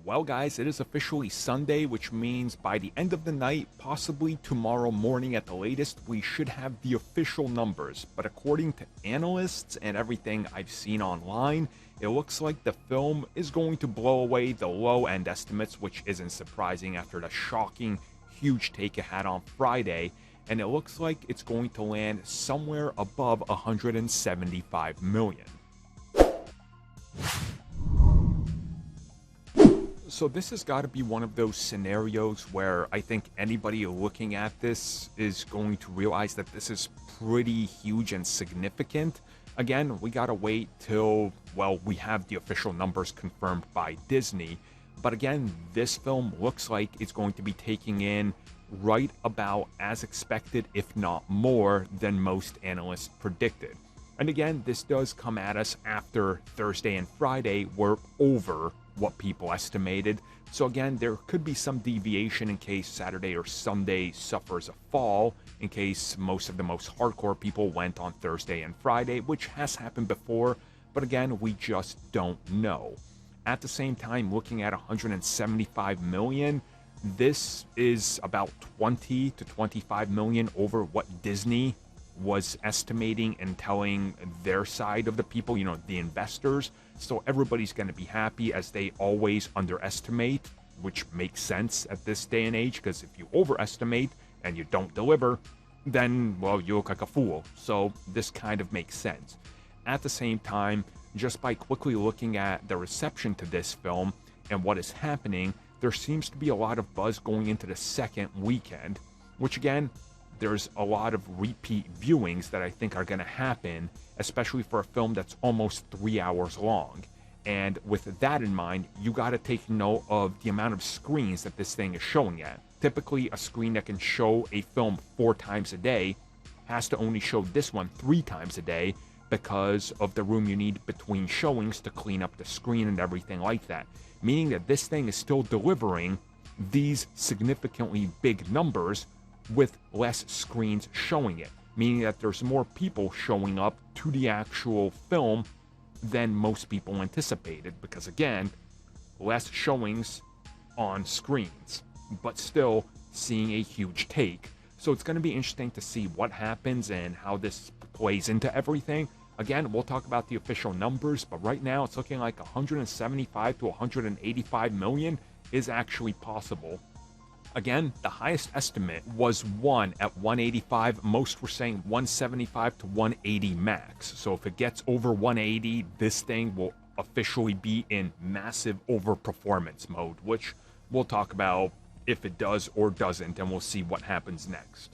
Well, guys, it is officially Sunday, which means by the end of the night, possibly tomorrow morning at the latest, we should have the official numbers. But according to analysts and everything I've seen online, it looks like the film is going to blow away the low-end estimates, which isn't surprising after the shocking, huge take it had on Friday. And it looks like it's going to land somewhere above 175 million. So this has got to be one of those scenarios where I think anybody looking at this is going to realize that this is pretty huge and significant. Again, we got to wait till, well, we have the official numbers confirmed by Disney. But again, this film looks like it's going to be taking in right about as expected, if not more, than most analysts predicted. And again, this does come at us after Thursday and Friday were over what people estimated. So again, there could be some deviation in case Saturday or Sunday suffers a fall, in case most of the most hardcore people went on Thursday and Friday, which has happened before, but again, we just don't know. At the same time, looking at 175 million, this is about 20 to 25 million over what Disney was estimating and telling their side of the people, the investors. So everybody's going to be happy, as they always underestimate, which makes sense at this day and age, because if you overestimate and you don't deliver, then, well, you look like a fool. So this kind of makes sense. At the same time, just by quickly looking at the reception to this film and what is happening, there seems to be a lot of buzz going into the second weekend, which again, there's a lot of repeat viewings that I think are going to happen, especially for a film that's almost 3 hours long. And with that in mind, you got to take note of the amount of screens that this thing is showing at. Typically, a screen that can show a film 4 times a day has to only show this one 3 times a day because of the room you need between showings to clean up the screen and everything like that. Meaning that this thing is still delivering these significantly big numbers with less screens showing it, meaning that there's more people showing up to the actual film than most people anticipated, because again, less showings on screens, but still seeing a huge take. So it's going to be interesting to see what happens and how this plays into everything. Again, we'll talk about the official numbers, but right now it's looking like 175 to 185 million is actually possible. Again, the highest estimate was one at 185. Most were saying 175 to 180 max. So if it gets over 180, this thing will officially be in massive overperformance mode, which we'll talk about if it does or doesn't, and we'll see what happens next.